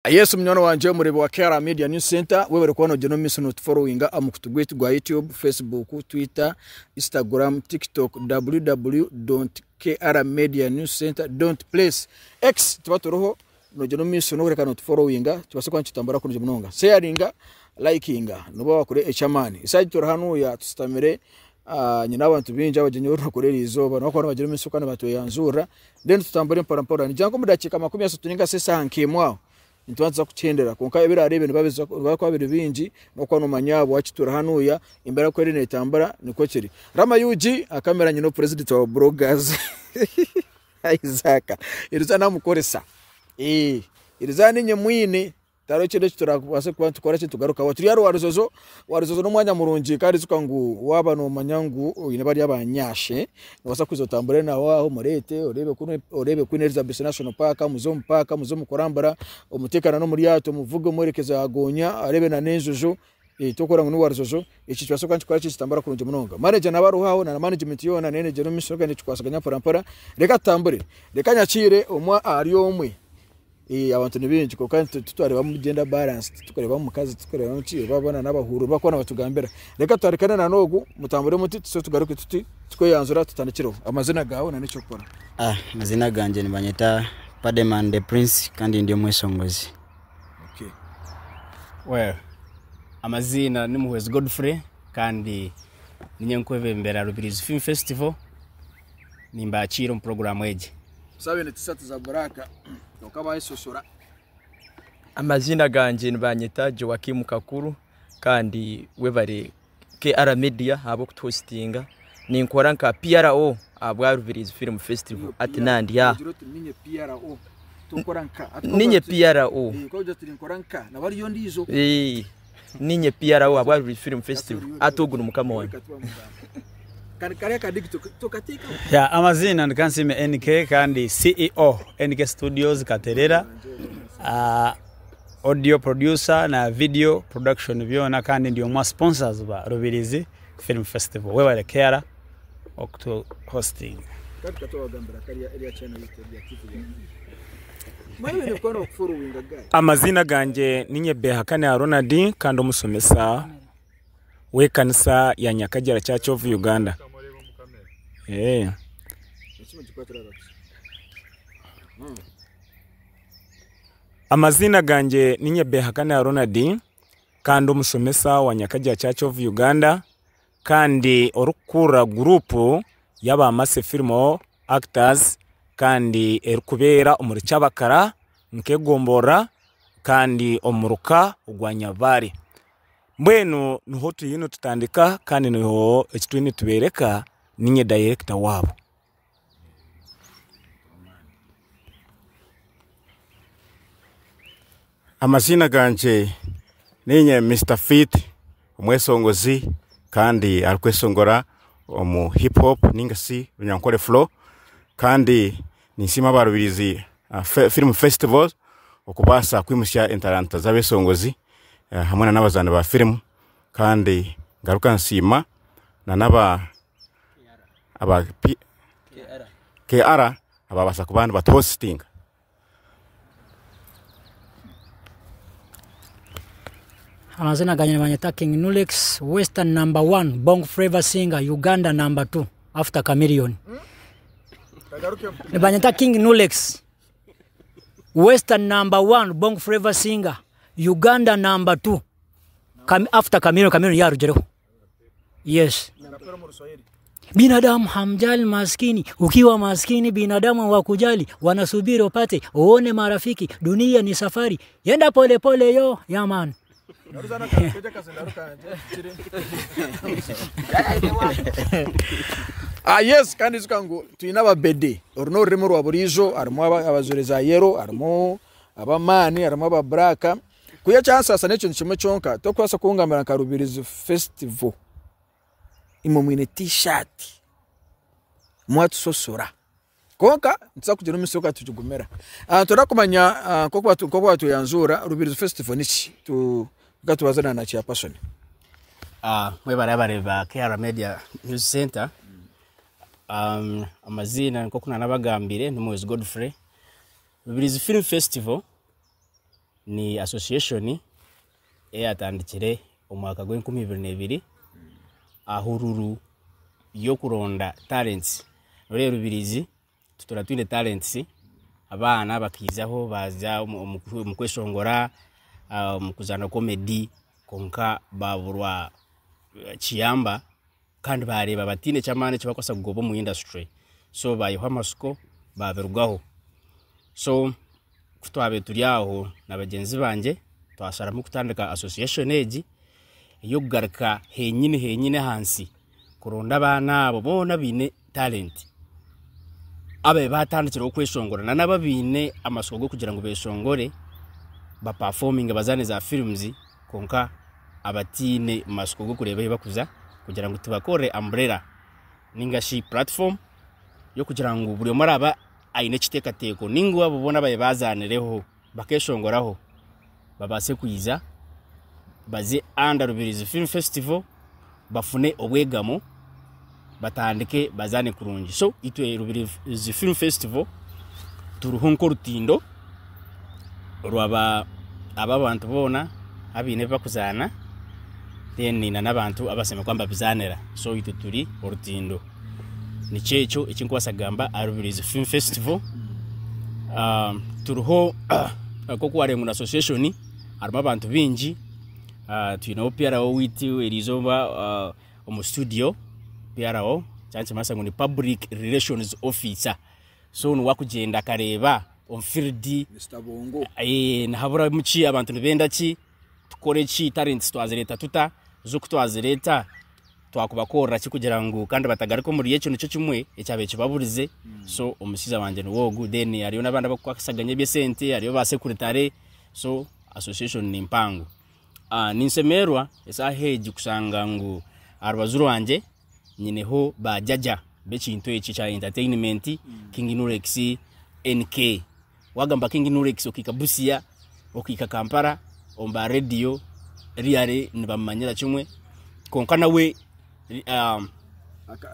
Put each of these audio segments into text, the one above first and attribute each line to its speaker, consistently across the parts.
Speaker 1: Yesu mnyono wanje murebe wa KR Media News Center wewe ko no miss not following amukutugwetu gwa YouTube, Facebook, Twitter, Instagram, TikTok www.krmedianewscenter.place X tubatoroho no miss no reka not following tubase kwa ntambara kunje munonga sharinga likinga nuba bakure echamani isaje turahanu ya tustamire nyina abantu binja bajenye uru kurera izoba no kwa bagira miss kana batoyanzura then tutambare mparampara ni jango mudakika 30 tuninga sesa hankemwao nitwanza kuchendera konka ebirare ibintu babiza bakwa binji no kwa no manyabo wachitura hanuya imbere ko rene tambara niko kiri Rama Yuji akamera nyino president wa bloggers Isaac irizana mukoresa irizana ninye mwine taro chede turakubase kwa tukora cyo tugaruka wa turi waruzozo no mwanya murungi kandi zukangu waba no manyangu ine bari abanyashe wasa kuzotambure na waho murete orebe ku Elizabeth National Park muzo mukorambara umutekano no muri yato muvugo murekeza agonya arebe na nenzuzo tokora ngo waruzozo iki cyaso kandi twara cyitambara kurunje munonga manager nabaruhaho na management yona nene jero misoga ni twasaganya parampara reka tambure reka nyakire umwa ari omwe abantu nibinji ko kandi tutareba mu gender balance tukareba mu kazi tukareba mu cyo babona nabahuru bakona batugambera reka twarekana na nogu mutambure muti so tugaruke tuti twoyanzura tutanekiro amazina gaho na nicyo kora
Speaker 2: amazina ganje ni Banyeta Pademan the Prince kandi ndiyo mwesongozi.
Speaker 1: Okay,
Speaker 3: well amazina ni Muhwezi Godfrey kandi ninyenkweve mbera Rubirizi Film Festival nimba chiro mu program eje
Speaker 1: sabe ne tisatu za baraka nokaba isosora.
Speaker 4: Amazina ganje ni Banyeta Joakim Kakuru kandi webare KR Media abo kuthostinga ninkora nka PRO abwa Rubirizi Film Festival ati nandi ya
Speaker 1: ninye PRO tokora nka
Speaker 4: ninye PRO
Speaker 1: ko je turinkora nka na bari yo ndizo
Speaker 4: ninye PRO abwa Rubirizi Film Festival atoguna mukama wanyu
Speaker 5: ya amazina ndikansime NK kandi CEO NK Studios Katerera audio producer na video production byona kandi ndiyo mwa sponsors ba Rubirizi Film Festival wewe KR Octo hosting
Speaker 6: amazina ganje ninye Behakane ya Ronald kandi umusomesa wekanisa ya Nyakagera Church of Uganda. Amazina ganje ninye Behakane ya Ronald kandi umusomesa wa Nyakagera Church of Uganda kandi orukura group yaba Mase Film Actors kandi erukubera umuricabakara nkegombora kandi omuruka ugwanyabari mbwenu niho tuyino tutandika kandi niho ekitwini tubereka ninye director wabo.
Speaker 7: Amazina ganje ninye Mr. Fit umwesongozi kandi arikwesongora mu hip hop ningasi binyankore flow kandi nisima barubirizi film festivals okubasa kwimusya entalanta zabesongozi hamwe n'abazana ba film kandi ngaruka nsima na naba aba KR ababasa kubana ba hosting.
Speaker 8: Amazina ganye ni Banyeta King Nulex Western #1 Bongo Flava singer Uganda #2 after Chameleon. Ni Banyeta King Nulex Western #1 Bongo Flava singer Uganda #2 after Chameleon yarujereho. Yes. Binadamu hamjali maskini, ukiwa maskini binadamu wakujali, wanasubiri upate uone marafiki, dunia ni safari, yenda pole pole yo yaman.
Speaker 1: Yes kandi zukangu tuinaba bede orno remoro aburizo armo abazureza yero armo abamani armo ababraka kuya chansa sanecho nchime chonka tokwasa kungamira ka Rubirizi Festival imomwine t-shirt mwatu sosora konka ntsa kujira misoka tujugumera turakumanya koko watu yanzura Rubirizi Festival nichi gatubazana na chia passion
Speaker 3: mwebare ba KR Media News Center. Amazina nko kuna nabagambire ni Muhwezi Godfrey. Rubirizi Film Festival ni association eyatandikire omwaka gwa 2022 ahururu yo kuronda talents rero Rubirizi tutora twine talents abana bakizaho baza mu kweshongora mu kuzana comedy konka baburwa chiyamba kandi bareba batine cyamane kibakosa kugobo mu industry so bayiho amasuko baberwaho so kutwabe turiaho na bagenzi banje twasara mu kutandika association age yo kugaruka henyine hansi kuronda abana abo bona bine talent abe batandikira okweshongora nababine amasuko go kugira ngo beshongore ba performing bazane za films konka abatine masuko go kureba bakuza kugira ngo tubakore umbrella ningashi platform yo kugira ngo buri maraba aine kitekateko ningo abo bona baye bazanireho bakeshongoraho babase kuyiza baze under Rubirizi Film Festival bafune obwegamo batandike bazane kurungi so itwe Rubirizi Film Festival turuhonko rutindo rwaba abantu bona abine bakuzana then n'abantu abasema kwamba bizanera so itwe turi urutindo ni checho ekinkwasagamba Rubirizi Film Festival turuho koko ari mu association arimo abantu bingi twino PRO witi erizomba mu studio PRO cyane masango ni public relations officer so no wakugenda kareba on field
Speaker 1: Mr. Bongo
Speaker 3: nahabura muci abantu benda ki tukore ki talents twazereta tuta zo kutwazereta twakubakora ki kugira ngo kandi batagariko muri yecho nico kimwe ecyabe kibaburize so umusiza wanje no wogu then ariyo nabanda bakwasaganye byesente ariyo ba secretary so association ni mpango ninsemerwa esa heji kusanga ngo arwazuru wanje nyineho bajaja bekintu eki cha entertainment King Nurex NK wagamba King Nurex okikabusia okika Kampala omba radio riare nibamanyira kimwe konkana we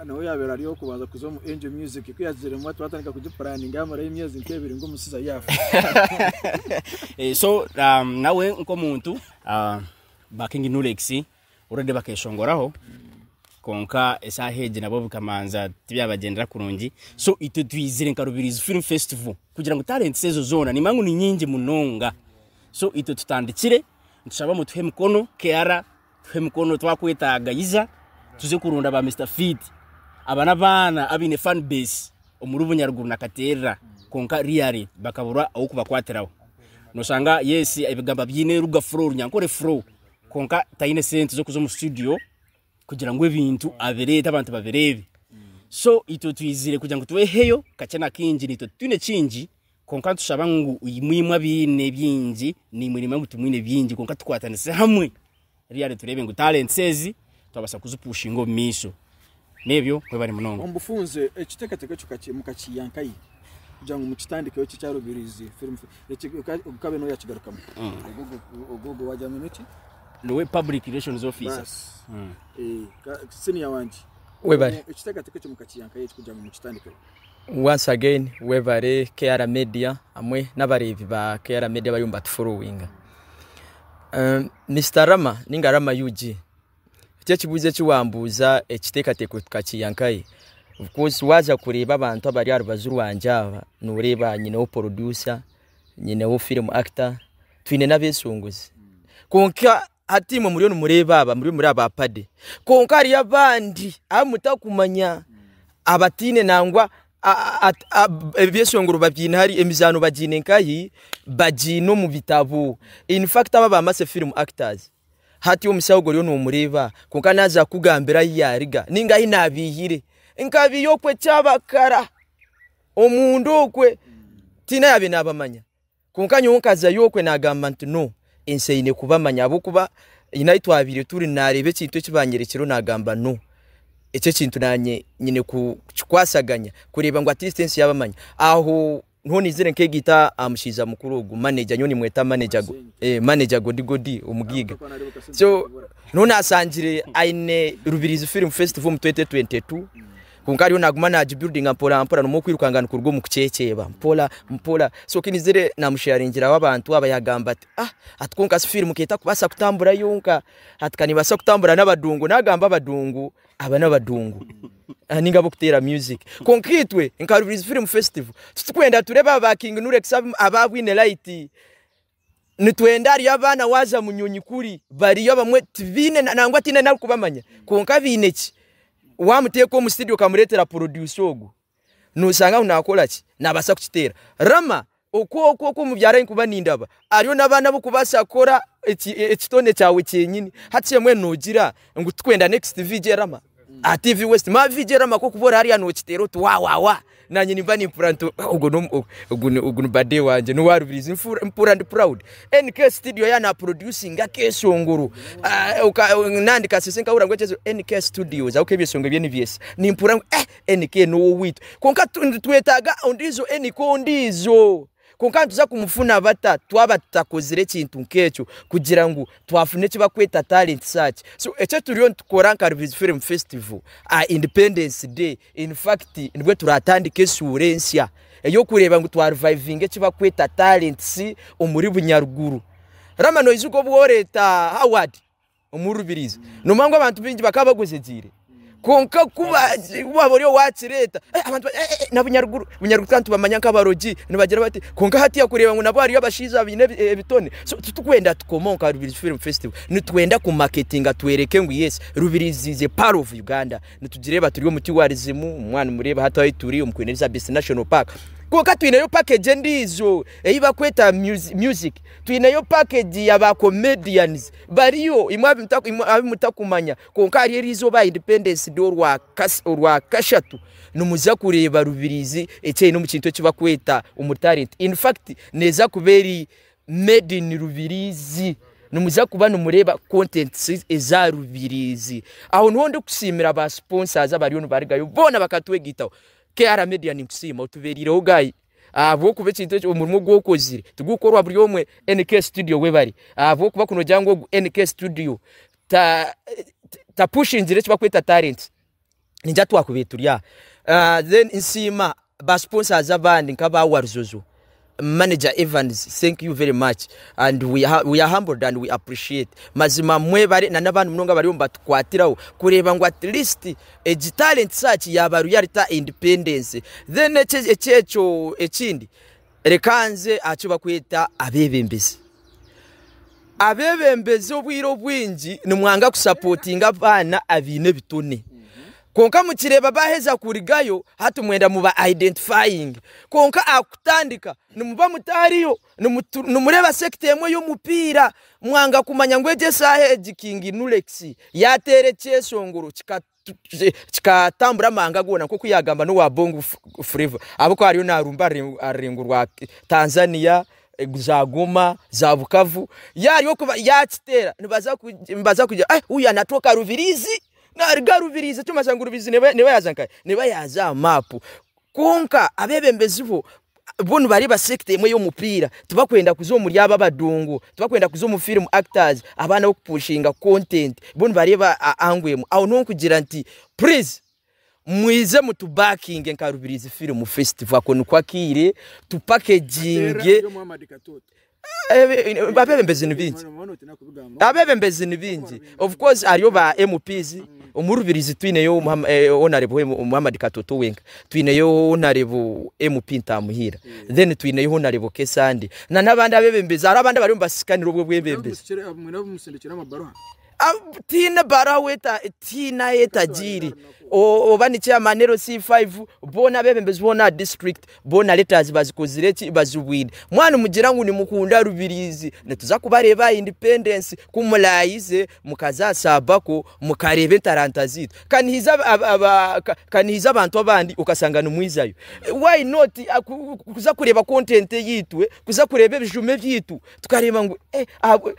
Speaker 1: nawe yabera ariyo kubanza kuzo mu Angel Music kwiyazire mu twatandika kujiplanning amara y'imyezi nkebiri ngo musiza yafu
Speaker 3: so nawe nko muntu ba King Nurex urede bakeshongoraho konka esa heje nabo bukamanza tibyabagendera kurungi so ito twizire nka Rubirizi Film Festival kugira ngo talent sezo zona ni mangu ni nyingi munonga so ito tutandikire ntushaba mu tuhe mukono keara tuhe mukono twakwetagayiza tuze kurunda ba Mr Fit abana bana abine fan base omurubu nyaruguru nakatera konka riari bakabura aho kubakwatiraho nosanga yes ibigamba byine ruga flow nyankore flow konka taine sente zo kuzo mu studio kugira ngo ibintu abereta abantu baberebe so ito twizire kugira ngo tuwe heyo kachana kinji nito tune kinji konka tushaba ngo uyimwimwa bine byinji ni murima ngo tumwine byinji konka tukwatanise hamwe riari turebe ngo talent sezi twabasa kuzupusha ngo miso nebyo kwe bari munongo
Speaker 1: ombufunze ekitekateke cyo mukaciyankayi kugira ngo mukitandike yo cya Rubirizi Film ukabe no yakigarukamo ogogo wajyamo n'iki
Speaker 3: nowe public relations officer
Speaker 1: senior wanje
Speaker 4: webare
Speaker 1: ekitekateke cyo mukaciyankayi kugira ngo mukitandike
Speaker 4: once again webare KR Media amwe n'abarevi ba KR Media bayumba following Mr Rama ningarama UG cyo kibuze kiwambuza ekitekateko tukaciyankayi of course waza kureba abantu abari arubazuru wanjaba nureba nyine wo producer nyine wo film actor twine nabesongozi konka hatimo muri no mureba aba muri abapade konka ari abandi amutakumanya abatine nangwa ebesongoro babyina hari emizano bagine nkayi bagino mu bitabo in fact aba bamase film actors hati omusawugoro no mureba konka naza kugambira yariga ninga inabihire inkabi yokwe cyabakara omundu okwe tina yabe nabamanya konka nyonkaza yokwe nagamba nti no inseyine kubamanya abo kuba inaitwa abire turi narebe kintu kibanyerekero nagamba no ece kintu nanye nyine kwasaganya kureba ngo assistance yabamanya aho ntoni zire nkegita amushiza mukuru ogu manager nyoni mweta manager godi umugiga so none asangire aine Rubirizi Film Festival mu 2022 kunkari yo naguma na building ampola no kwirukangana kurwo mu kuceceba mpola so kinizere namusharingira w'abantu abayagamba ati atkonka film keta kubasa kutambura yunka atkanibasa kutambura n'abadungu nagamba abadungu aba n'abadungu ningabo kutera music konkritwe inkarubiriza film festival tukwenda tureba abaking nurex ababwine light nitwendari abana waza munyonyi kuri bariyo bamwe tvine nangwa tine nakubamanya konka bineki wamuteko mu studio kamuretera producer ogu nusanga unakola ki nabasa kukitera rama uko mu byara inkuba nindaba ariyo nabana bo kubasa kora ekitone cyawe cyenyini hatiye mwe nogira ngo twenda next VJ rama TV West ma VJ rama ko kubora hariya no kitero tu wa nanye nimba ni pranto ugu bade wanje no warubiriza impura and proud NK studio yana producing akesonguru nandika sisenka ura ngwechezo NK studios akebye songa bye nivyese ni impura NK no wit konka twetaga ondizo ndizo konka tuza kumufuna bata twaba tutakozire kintu nkecho kugira ngo twafune kiba kweta talent search so echo turiyo tukora Karubirizi Film Festival Independence Day in fact nibwe turatandika esurensia eyo kureba ngo twareviving kiba kweta talent si umuri bunyaruguru rama no izuko bworeta Howard umurubirizi no mango abantu bingi bakabaguzezire konka kuba waboriyo watsireta abantu nabunyaruguru kantu bamanya nkabarogi nibagira bati konka hati yakureba ngo nabo ariyo bashiza bine bitone so tukwenda tukomonka Rubirizi Film Festival nitwenda ku marketing atwereke ngo yes Rubirizi is a part of Uganda nitugireba turiyo muti warizimu umwana mureba hata turi umukweneza Best National Park konka twinayo package ndizo eyiba kweta music twinayo package yaba comedians bariyo imwabi mutakumanya konka ari rizo ba Independence Day rwa kashatu numuza kureba Rubirizi ece no mu kintu kiba kweta umutalent in fact neza kuberi made in Rubirizi numuza kubana mureba content eza Rubirizi aho nonde kusimira ba sponsors abariyo no barigayo bona bakatwegitaho KR Media ni kusima utuberireho gayi abo kube kintu umurimo gwokozire tugukorwa buri omwe NK studio we bari abo kuba kuno jango NK studio ta pushinzire kiba kweta talent ninja twakubeturya then insima ba sponsors abandi nkaba waruzozo Manager Evans, thank you very much and we are humbled and we appreciate mazima mwe bari na nabantu mnonga bari mbatkwatiraho kureba ngo at least a talent search yabaru yarita independence then echecho ekindi rekanze acuba kwita abebembezi obwiro bwingi nimwanga kusupportinga abana abine bitone konka mukireba baheza kurigayo hatumwenda muba identifying konka akutandika numuba mutariyo numureba sector yemwe y'umupira mwanga kumanya ngweje sahe King Nulex yatere cyesonguru kikatambura manga gona ko kuyagamba no wa Bongo Flava abo ko ariyo narumba arengurwa Tanzania Guzaguma za Bukavu yariyo kuba yakitera nibaza kujya uyu anatoka Rubirizi na Rubirizi cyo masanga Rubirizi niba yazanka niba yaza mapu konka abebembezi bono bari ba sector imwe yo mupira tubakwenda kuzomuri aba badungu tubakwenda kuzomu film actors abana okupushinga content bono bari ba angwemu aho no kugira nti please mwize mutubacking nka Rubirizi Film Festival ko nukwakire tupackaging abebembezi nibingi of course ariyo ba MPs umurubirizi twineyo honorable Muhammad Katoto wenga twineyo honorable MP Ntamuhira then twineyo honorable Kesandi na nabandi abebembezi arabandi bari mbasikanira ubwo bwembembezi tina baraweta tina yetajiri obani chairman C5 bona bebembezi bona district bona letters bazikozireki bazuwid mwana mugira ngo ni mukunda Rubirizi netuza kubareba independence kumulayize mukaza sabako mukarebe taranta zitu kanihiza abantu abandi ukasanga numwizayo why not kuza kureba content yitwe kuza kureba bijume byitu tukareba ngo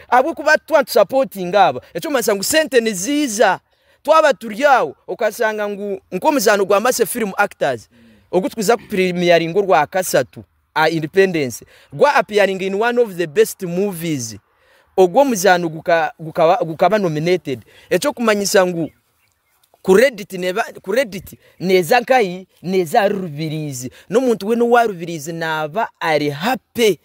Speaker 4: abo kuba twantu supporting aba echo masangu sente niziza twaba turyawo ukasanga ngo nkomuzano gwa masse film actors ogutwiza premiering rwa kasatu Independence gwa appearing in one of the best movies ogwo muzano gukaba nominated echo kumanyisa ngo kuredit neza nkayi neza rubirizi n'umuntu we no warubirizi naba ari happy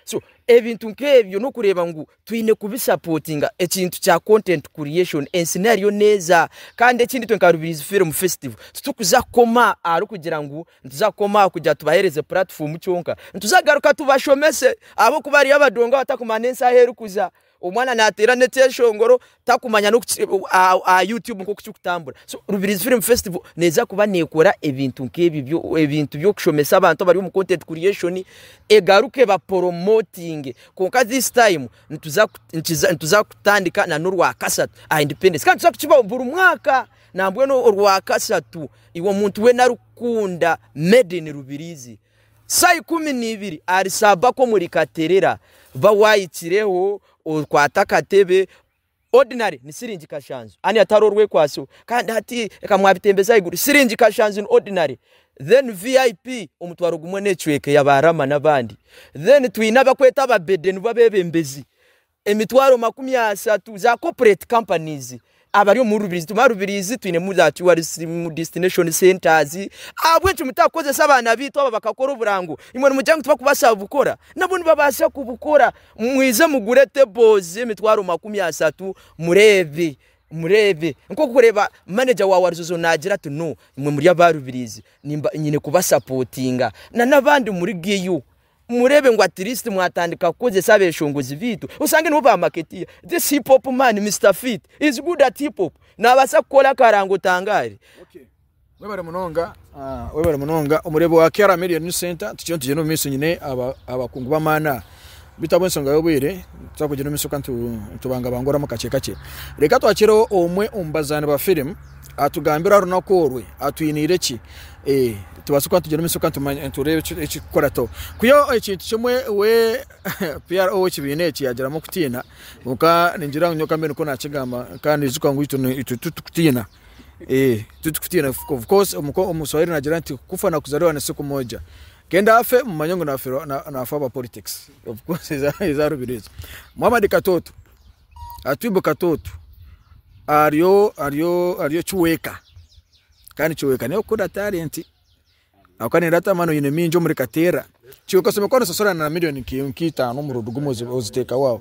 Speaker 4: so ebintu nkebyo no kureba ngo twine kubisupportinga ekintu kya content creation and scenario neza kandi ekindi twe nkarubirizi film festival tutukuza koma ari kugira ngo ntuzakoma kujya tubahereze platform cyonka ntuzagaruka tubashomese abo kubari abadonga batakumanensa heru kuza umwana natera neteshongoro takumanya no YouTube nko kucyukutambura so Rubirizi Film Festival neza kuba nekora ebintu byo kushomesa abantu bari mu content creation egaruke ba promoting konka this time ntuza kutandika na n'urwa kasatu independence kandi tuzakukiba buri mwaka nambwe no urwa kasatu iwo muntu we narukunda made in Rubirizi sai 12 ari saba ko muri katerera bawayikireho kwata katebe ordinary ni siringi kashanzu ani atarorwe kwaso kandi hati kamwabitembeza iguru siringi kashanzu in ordinary then VIP umutwaro gumwe necweke yabarama nabandi then twinaba kweta ababedeni babebembezi emitwaro 30 za corporate companies abari mu Rubirizi twine mu za tourism destination centers abwencu mutakoze sabana bitu aba bakakora uburango imwe mujyango tuba kubasaba gukora nabo nibabasha kubukora mwize mugure tables emitwaro 30 murebe nko kureba manager wawe arizo nagira ati no imwe muri abarubirizi nimba nyine kubasupportinga na nabandi muri giyu murebe ngo at least mwatandika koze sabeshongozi vitu usange no ba marketia this hip hop man Mr Fit is good at hip hop nabasa kola karango tangari
Speaker 1: okay webare munonga umurebo wa Kera Media News Center tucyonje no miso nyine abakungu bamana bitabwe nsonga yobwire tuzakugena miso kantu tubanga bangora mu kake reka twakiro omwe umbazana ba film atugambira runakorwe atwinire ki tubasuka tugena miso kantu turebe ekikora to kuyo ekintu kimwe we PRO kibine kiyagira mu kutina muka ninjira nyoka mbene ko nakigamba kandi zuka ngo itu tukutina tutukutina of course umuswahili nagira nti kufa na kuzaliwa na siku moja kenda afe mu manyongo na afa politics of course za Rubirizi Muhammad Katoto atwibo Katoto ariyo chuweka kandi chuweka niyo kuda talent akani rata mano yine minjo muri katera chuweka semekona sosora na milioni nkita no murudugumo oziteka wao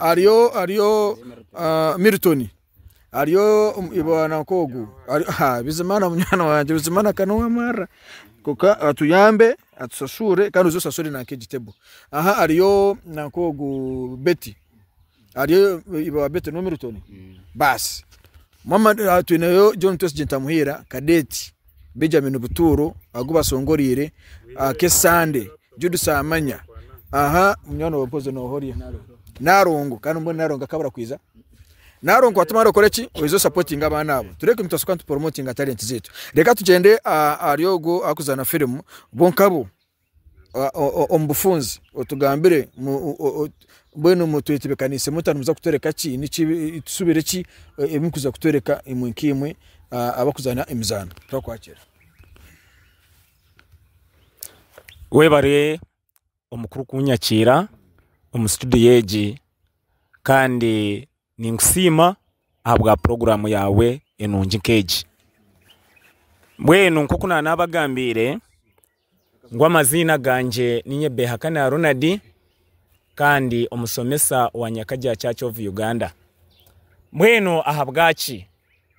Speaker 1: ariyo Milton ariyo ibana kogu bizimana munyana wanje bizimana kanwa mara koka atuyambe atusasure kandi uzosasure na kigitebo ariyo nakogu Betty ariyo iba Betty no Milton bas mama atuneyo John Tos Jentamuhira Kadeti Benjamin Buturo aguba songorire Kesande Judu Samanya munyana wapoze no horiya narongo kandi mbona narongo kabara kwiza narongo watumara koreki wezo supporting abana abo tureke mutasuka promoting talent zetu reka tugende ariyogo akuzana film bonkabo ombufunzi otugambire bweno mutwetebekanise mutanuza kutereka ki ni tusubire ki emukuza kutereka imwe abakuzana imizana twakwakira
Speaker 6: webare omukuru kunyakira studio yeji kandi ninkusima ahabwa program yawe enungi keji mbwenu nko nabagambire ngo amazina ganje ninye Behakane ya Ronald kandi omusomesa wa Nyakajya Church of Uganda mbwenu ahabwachi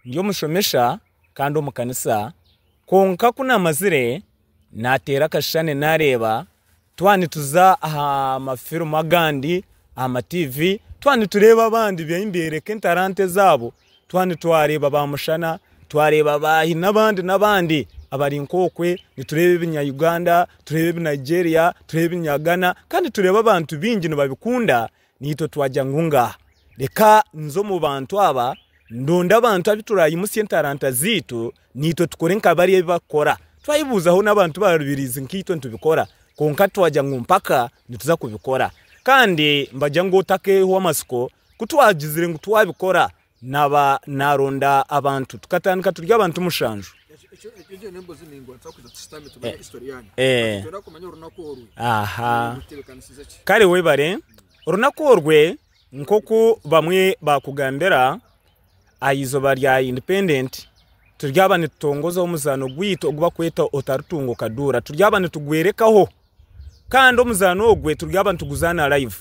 Speaker 6: ndiyo mushomesha kandi omukanisa konka amazire natera kashane nareba twani tuza aha mafilm agandi ama TV twani tureba abandi byimbere kentarante zabo twani twareba bamushana twareba bahi nabandi abari nkokwe niturebe ibinya Uganda turebe Nigeria turebe ibinya Ghana kandi tureba abantu bingi no babikunda nito twajya ngunga reka nzo mu bantu aba ndonda abantu abiturayi musentaranta zitu nito tukorenka bari bakora twayibuzaho nabantu barubirizi nkito ntubikora konka twajya ngumpaka nituza kubikora kandi mbajya ngo take ho amasiko kutwagizire ngo twabikora naba naronda abantu tukatandika turya abantu mushanju kare webare runakorwe nkoku bamwe bakugambera aizoba rya independent turyaba nitongoza omuzano gwito ogwa kweta otarutungo kadura turyaba nitugwerekaho kandi omuzano ogwe turyaba ntuguzana live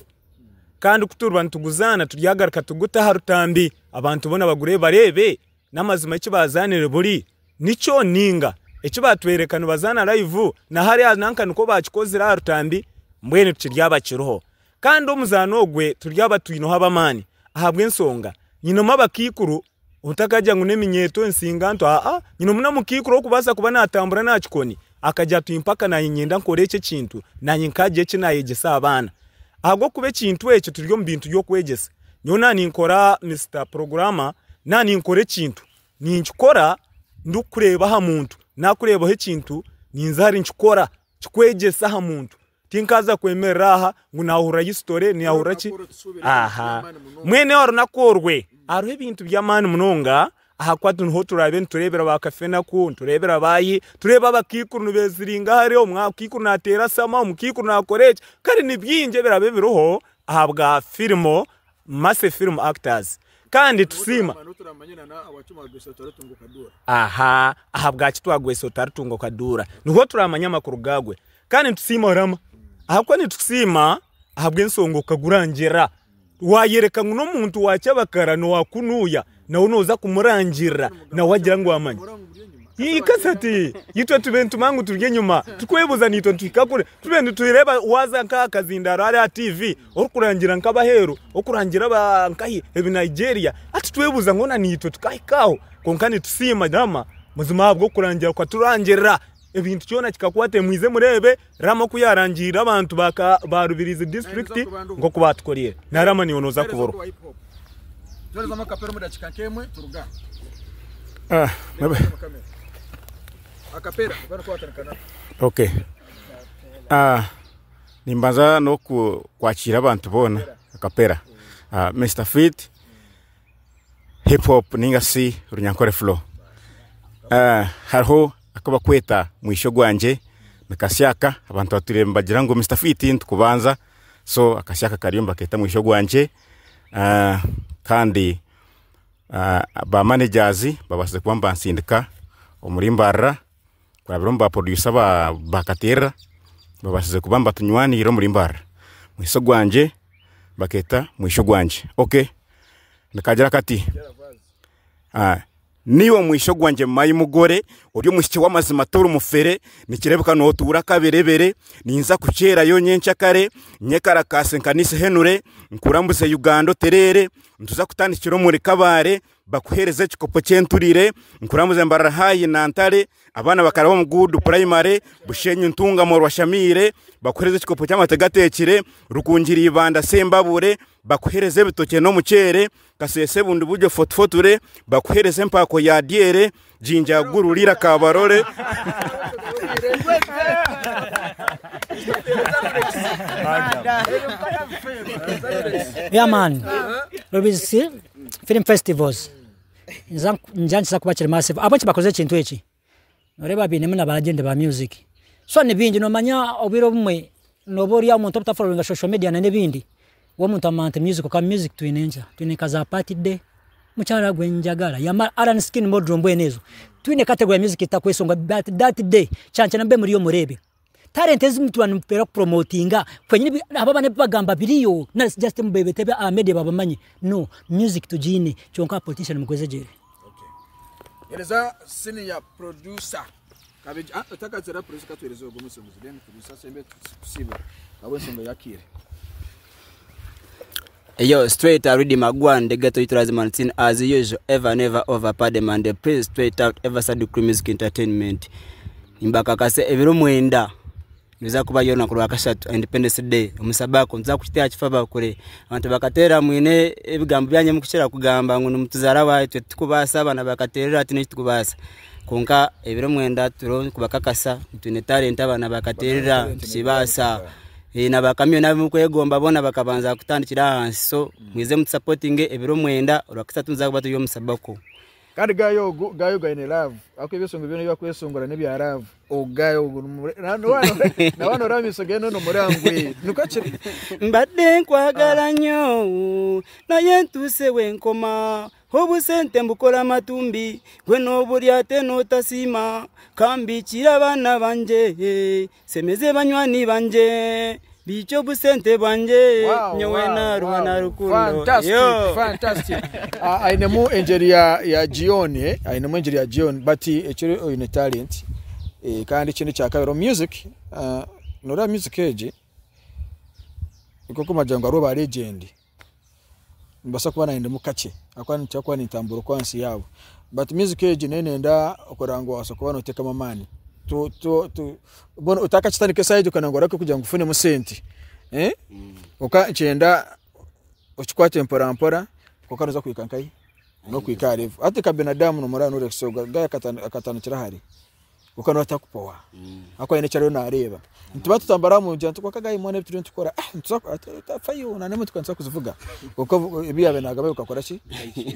Speaker 6: kandi kuturba ntuguzana turyagarika tuguta harutambi abantu bona bagure barebe namazima kibazanire buri nico ninga ekibatwerekana bazana live na hari nanka nuko bakikozira harutambi mbwene tukiryaba kiroho kandi omuzano ogwe turyaba twino habamani ahabwe ensonga nyino mabakikuru utakajya ngo neminyeto ensinganto nyino muna mukikuru okubasa kuba natambura nakikoni akajya tuimpaka na yinyenda nkoreke kintu na nyinkaje kinayegesa abana ahubwo kube kintu ekyo turyo mbintu byo kwegesa nyona ninkora Mr Programmer nani nkore kintu ninkikora ndukureba ha muntu nakureba he kintu ninzari nkikora kikwegesa ha muntu tinkaza kwemeraha ngo nahura history ni ahura ki mwene oro nakorwe aro ibintu by'amani munonga ahakwatu nho turabe nturebera bakafena ku nturebera bayi tureba abakikuru nubeziringa hari omwakikuru natera sama omukikuru nakoreje kari nibyinje berabe biroho ahabwa filmo masse film actors kandi tusima ahabwa kitwagwese otarutungo kadura niho turamanya makuru gagwe kandi tusima rama ahakwa nitusima ahabwe nsongo kagurangera wayereka ngo no muntu wacyabakara no wakunuya na unoza kumurangira na wagira ngo amanye ikasati yitwa tubentu mangu turye nyuma tukwebuza nito tukakure tubentu tuyireba waza nkakazindaro ari TV okurangira nkabahero okurangira bankahi ebi Nigeria ati twebuza ngona nito tukayikaho konkani tusima dama muzima bwo kurangira kwa turangira ebintu cyona kikakwate mwize murebe rama kuyarangira abantu barubirize district ngo kubatkorire narama ni onoza kuboro
Speaker 1: Tuweza makapero muda chikankemwe turuga akapera bana kwa tankana
Speaker 7: okay nimbaza no kwakira abantu bona akapera Mr Fit hip hop ninga si runyankore flow hariho akaba kweta mwisho gwanje nakasyaka abantu baturemba bagira ngo Mr Fit ntukubanza so akasyaka kariyomba keta mwisho gwanje kandi ba managers babase kwamba nsindika omurimbarra kwa biromba producer bakatera babase kubamba tunywani iro murimbarra mwiso gwanje baketa mwisho gwanje okay nakagira kati niwo mwisho gwanje mayi mugore uri mushiki w'amazima turu mufere nikirebuka no tura kaberebere ninza kucera yo nyencha kare nyekara kasenkanise henure nkurambuze Uganda terere ntuza kutandikiro muri kabare bakuhereze kikopo centurire nkurambuze mbarara hayi nantare abana bakaraba mu gudu primary bushenye ntunga mu rwashamire bakuhereze kikopo cy'amategatekire rukungiri ibanda sembabure bakuhereze bitoke no mucere kasese bundu buryo fotofoture bakuhereze mpako ya diere jinja gururira kabarore
Speaker 8: yeah man Rubisi film festivals njanza kubakira massive abanchi bakoze kintu eki noreba bine muna bagende ba music so ne bingi no manya obiro bumwe no bori ya muntu following social media na nebindi wo muntu amante music ka music twinenka za party day muchara gwenjagala ya aran skin modron bwenezo twine category music itakwesonga that day chancha nambe muri yo murebe talent ezimtu banupera promotinga kwenye ababane bagamba biliyo na just mbebe tebe amede babamanyi no music tujine chonka politician mukweze jere
Speaker 1: okay eleza senior producer kabeji atakazera producer katwerezo gomusongo then producer sembe tusiba abonsongo yakire
Speaker 2: Yo, straight out Rudy Magwan, the ghetto tourism scene as usual, ever never over Pademan, the praise straight out ever Sadu Music Entertainment. Imbaka kase ebiro mwenda. Niza kuba yona kulwa kashatu Independence Day. Umusabako nza kukitea kifaba kure. Abantu bakatera mwine ebigambo byanye mukishira kugamba ngo numutuzara waitwe tukubasa bana bakaterera ati nitukubasa. Konka ebiro mwenda turo kubakakasa tune talent abana bakaterera tukibasa. Na bakamyo na mukwegomba bona bakabanza kutandikira hansi so mwize mutsupporting ebiro mwenda urakisa tunza kubatu yo musabako
Speaker 1: kandi gayo gaine love ako ibisongo byo niba kwesongora ne bya love gayo na wano ramisoge no murangwe nukakiri
Speaker 2: mbadde nkwagala nnyo naye ntuse wenkoma obusente mbukola matumbi gwe n'obuli ate n'otasiima kambikira abaana banje semeze banywani banje bicho busente bwanje nyowe narwana rukundo
Speaker 1: fantastic ainemu engeri ya Gion ainemu engeri ya Gion but ekyo in talent kandi kino kyakabero music nora music age ikoko majango aroba legend mbasa kuba naindemu kake akwani cyakwa nitamburo kwansi yabo but music age nenda okorango asokuba no teka mamani tu bono utaka chitanike side ukanangora ko kugira ngo ufune musenti oka cyenda ukikwa tempora kokaruza kwikankai no kwikarevu ate ka benadamu no murano reksoga gaya akatanu kirahari ukano atakupowa akwa ine cyaro nareba ntuba tutambara mu jantu kwa kagaye mone bituri tukora tafayo na nemo tukanza kuzivuga kuko ibiyabe nagabe ukakora ki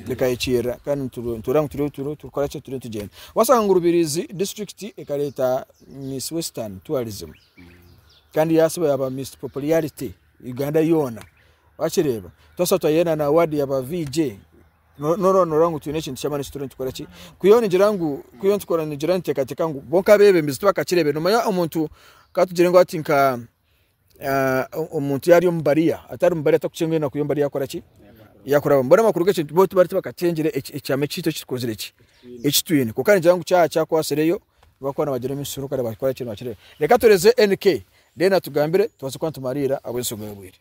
Speaker 1: bikayicira kandi turang tukora ki turi tugenda wasanga Rubirizi district ekaleta Miss Western tourism kandi yasiba yaba Miss popularity Uganda yona wachireba tosa yena na award yaba VJ no rangu tunation chamani student tukora ki kuyoni jirangu kuyon tukora ni jirante katekangu bonka bebe mizitwa kachirebe no maya umuntu katugirengo atinka umuntu yari umbaria atari umbaria takucengwe na kuyombaria akora ki yakora mbona makuru gace bote bari bakacengere icyame cito kikozire ki ekitwine kokani jangu cya kwasereyo bakwana bagira imisuru kare bakora kintu bakire reka tureze NK dena tugambire tubaze kwantumarira abwensogo yabwire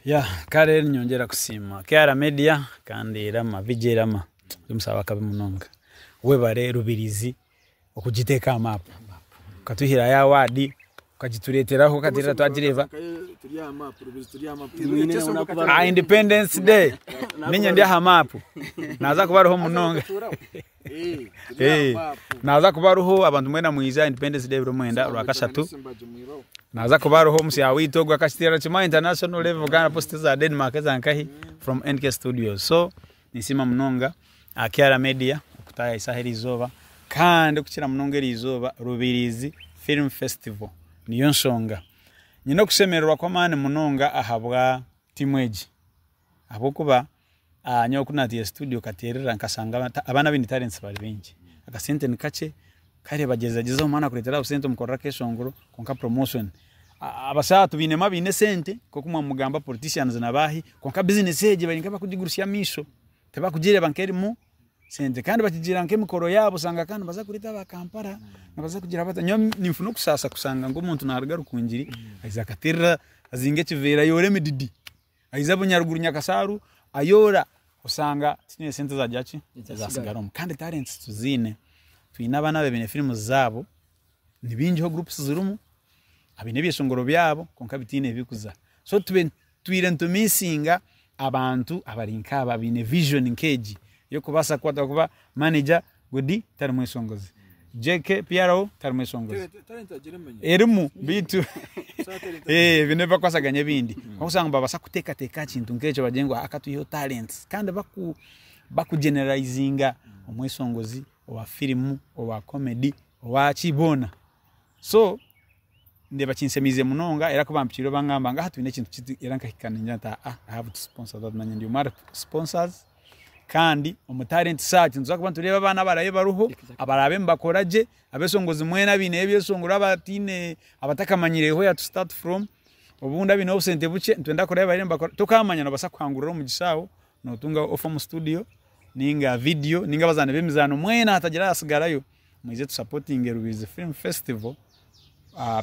Speaker 5: ya kare nyongera kusima Kyara Media kandi rama vijerama umusaba kabe munonga webare Rubirizi okugiteka map katuhira ya wadi ukagitureteraho katira twagireva Independence Day ninyo ndi ha map naza kubaroho munonga naza kubaroho abantu mwena muiza Independence Day bro mwenda rwakashatu naza kubaroho musya witogwa kashitira chima international level Ghana post za Denmark zankahi from NK Studios so nisima munonga Kyara Media okutaya isaheri zova kandi kukira munongera izoba Rubirizi Film Festival niyo nsonga nyino kusemererwa kwa mane munonga ahabwa timweji abokuba nyo kunati studio katerera nkasanga abana bindi talents bari bingi akasente nikache kare bageza umana kuretera usente mukora keshongoro konka promotion abasatu bine mabine sente ko kumwa mugamba politicians nabahi konka business eje bari nkaba kujigurushya misho teba kugire bankeri mu sente kandi bakigira nke mikoro yabo sanga kandi baza kurita ba Kampala nabaza kugira bata nyo nimfuno kusasa kusanga ngo umuntu narga rukungiri aiza katerera azinge kivera yore mididi aiza bunyaruguru nyakasaru ayora usanga tine sente za jachi za sigarom kandi talents tuzine twinabana bebene films zabo nibinjiho groups zirumu abine byeshongoro byabo konka bitine bikuza so twirento missinga abantu abarinka abine vision nkeji yo kubasa kwata kuba manager godi tarumwe songozi JK PRO tarumwe songozi erimu bitu bine bakwasaganye bindi kusanga babasa kuteka kintu nkejo bagengwa akatu yo talents kandi baku generalizinga omwesongozi owa filmu owa comedy owa chibona so ndeba kinsemize munonga era kubampiro bangamba nga hatu ine kintu eranka hikaninja ta I have to sponsor that nanye ndio mara sponsors kandi omutalent search nzo kuba tureba abana baraye baruho abarabe mbakoraje abesongozi mwena bine ebyesongura abatine abatakamanyireho ya to start from obunda bino obusente buke ntwenda kureba bari mbakora tukamanya no basakwangurira mu gisawo no tunga ofa mu studio ninga video ninga bazana bemizano mwena hatagira asigarayo muize to supporting Rubirizi Film Festival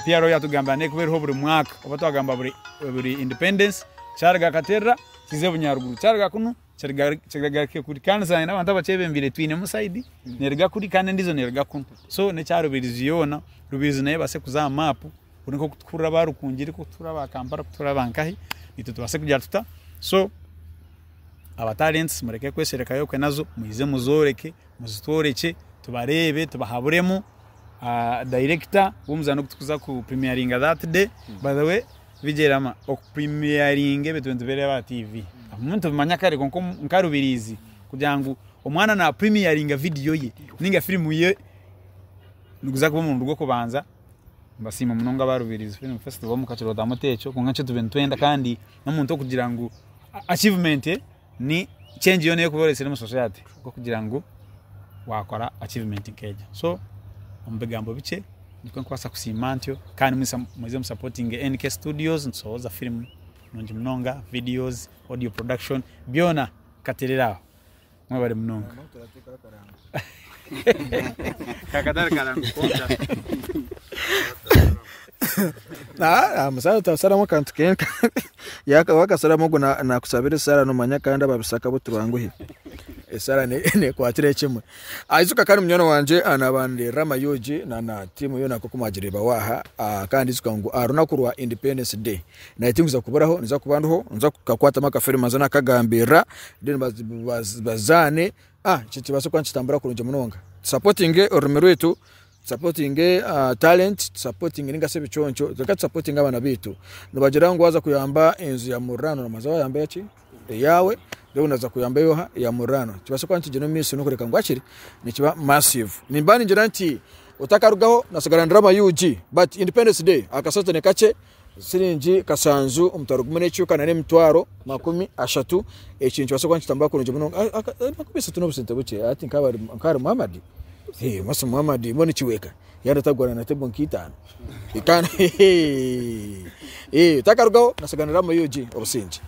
Speaker 5: PRO yatugambane kubereho buri mwaka oba twagamba buri Independence cyarga katerra kize bunyaruguru cyarga kuno cyarga kuri kandi sana n'abantu abacebe mbire twine musaidi nerga kuri kandi ndizo nerga kuno so ne cyaro Rubirizi yona Rubirizi naye base kuza map uriko kutkura barukungire kutura ba Kampala kutura bankahi nito tubase kujya tuta so aba talents mureke kwesereka yo kwe nazo muize muzoreke muzitoreke tubarebe tubahaburemo director umuzano kutukuza ku premiering that day by the way vijerama ok premiering betwentubere ba TV umuntu bimanya kare konko nkarubirizi kugira ngo umwana na premieringa video ye ninga film ye nuguza kuba mu rugo kubanza mbasima munonga barubirizi film festival mu kaciro da mutecho kunga cyo tubentwenda kandi n'umuntu kugira ngo achievement ni change yone kuborese mu society ko kugira ngo wakora achievement nkeja so umbegambo bice niko kwasa kusimantyo kandi muze supporting NK Studios so za film nonje mnonga videos audio production biona katerera mwabare mnonga kakadar karangu konta
Speaker 1: musara tasara mu kantu kenka yaka wakasara mugo na kusabira sara no manya kandi ababisaka butubanguhe esara ne kwatire kimwe aizuka kandi munyono wanje anabande Ramayoji na timu yona ko kumagireba waha kandi izuka ngo aruna kurwa Independence Day na itinguza kuburaho niza kubanduho nza kukakwata makaferi mazana kagambira then bazane chichi baso kwa chitambura kurunje munonga supporting orumero yetu supporting talent supporting ninga sebe choncho zakati supporting abana bitu nobagera ngo waza kuyamba enzu ya Murano na mazawa yamba yachi yawe leo unaza kuyamba yo ya Murano kibase kwa nchije no misi no kureka ngwachiri ni kiba massive nimbani njiranti utakarugaho nasagara Ramayoji but Independence Day akasota ne kache sirinji kasanzu umtarugumene cyuka na mtwaro 30 ekintu baso kwa nchitambura kurunje munonga 30% buce ati nkari Muhammad Masu Muhammad mbone chiweka yanda tagwana na tebo nkitano ikana takarugaho nasagana Ramayoji obusinji